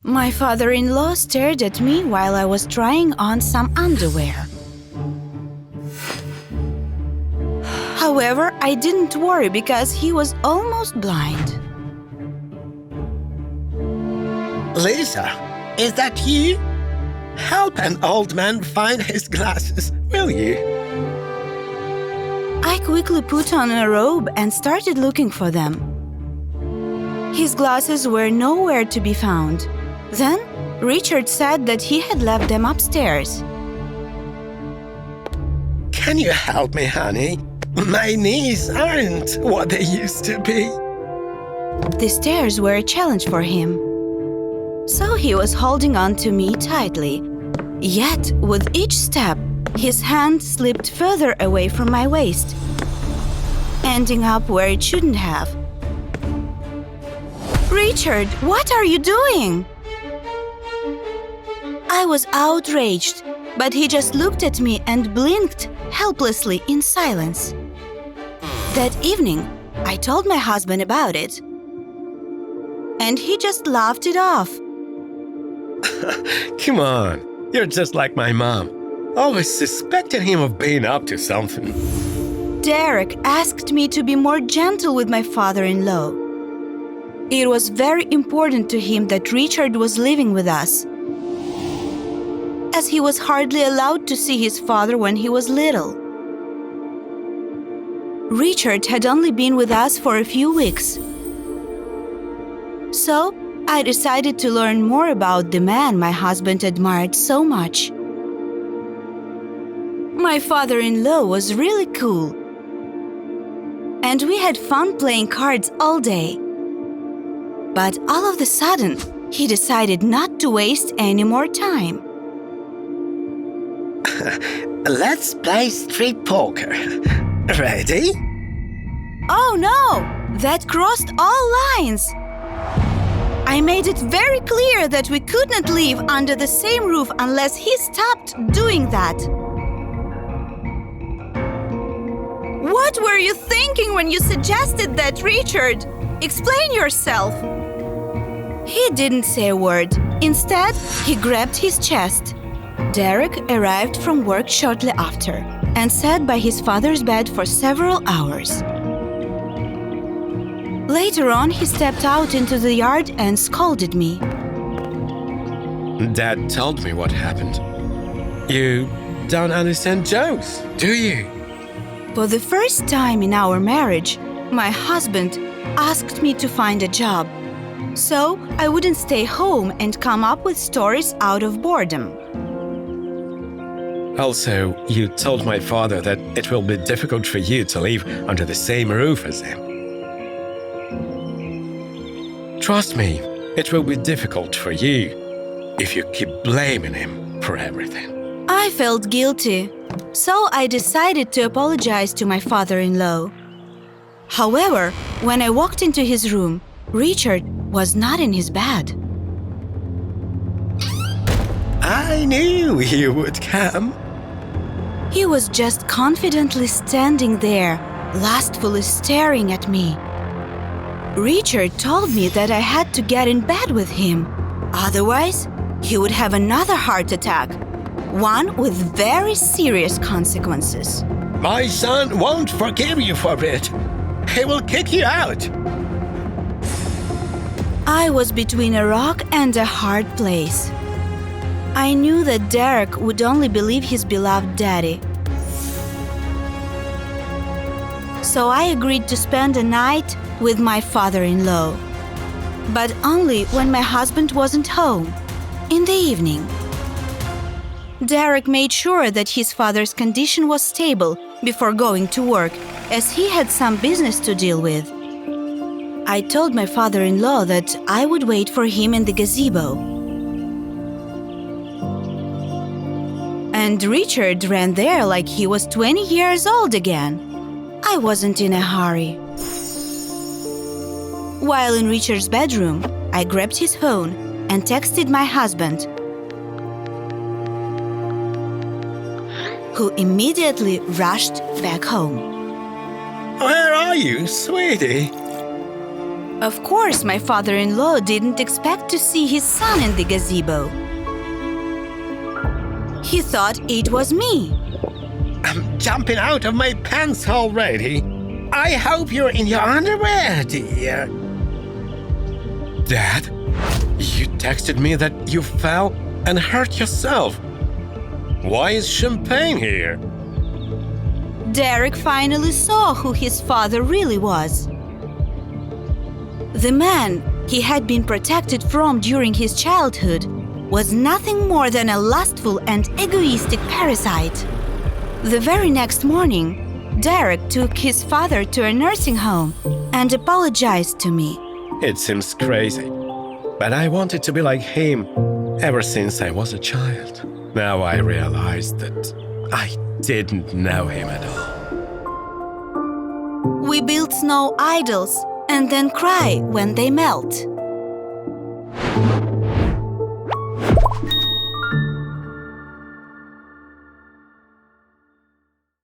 My father-in-law stared at me while I was trying on some underwear. However, I didn't worry because he was almost blind. Lisa, is that you? Help an old man find his glasses, will you? I quickly put on a robe and started looking for them. His glasses were nowhere to be found. Then, Richard said that he had left them upstairs. Can you help me, honey? My knees aren't what they used to be. The stairs were a challenge for him. So he was holding on to me tightly. Yet, with each step, his hand slipped further away from my waist, ending up where it shouldn't have. Richard, what are you doing? I was outraged, but he just looked at me and blinked helplessly in silence. That evening, I told my husband about it, and he just laughed it off. Come on, you're just like my mom. Always suspected him of being up to something. Derek asked me to be more gentle with my father-in-law. It was very important to him that Richard was living with us, as he was hardly allowed to see his father when he was little. Richard had only been with us for a few weeks. So, I decided to learn more about the man my husband admired so much. My father-in-law was really cool, and we had fun playing cards all day. But all of a sudden, he decided not to waste any more time. Let's play street poker. Ready? Oh no! That crossed all lines! I made it very clear that we could not live under the same roof unless he stopped doing that. What were you thinking when you suggested that, Richard? Explain yourself. He didn't say a word. Instead, he grabbed his chest. Derek arrived from work shortly after and sat by his father's bed for several hours. Later on, he stepped out into the yard and scolded me. Dad told me what happened. You don't understand jokes, do you? For the first time in our marriage, my husband asked me to find a job, so I wouldn't stay home and come up with stories out of boredom. Also, you told my father that it will be difficult for you to live under the same roof as him. Trust me, it will be difficult for you if you keep blaming him for everything. I felt guilty, so I decided to apologize to my father-in-law. However, when I walked into his room, Richard was not in his bed. I knew you would come. He was just confidently standing there, lustfully staring at me. Richard told me that I had to get in bed with him. Otherwise, he would have another heart attack, one with very serious consequences. My son won't forgive you for it. He will kick you out. I was between a rock and a hard place. I knew that Derek would only believe his beloved daddy. So I agreed to spend a night with my father-in-law, but only when my husband wasn't home, in the evening. Derek made sure that his father's condition was stable before going to work, as he had some business to deal with. I told my father-in-law that I would wait for him in the gazebo. And Richard ran there like he was 20 years old again. I wasn't in a hurry. While in Richard's bedroom, I grabbed his phone and texted my husband, who immediately rushed back home. Where are you, sweetie? Of course, my father-in-law didn't expect to see his son in the gazebo. He thought it was me. I'm jumping out of my pants already. I hope you're in your underwear, dear. Dad, you texted me that you fell and hurt yourself. Why is champagne here? Derek finally saw who his father really was. The man he had been protected from during his childhood was nothing more than a lustful and egoistic parasite. The very next morning, Derek took his father to a nursing home and apologized to me. It seems crazy, but I wanted to be like him ever since I was a child. Now I realize that I didn't know him at all. We build snow idols and then cry when they melt.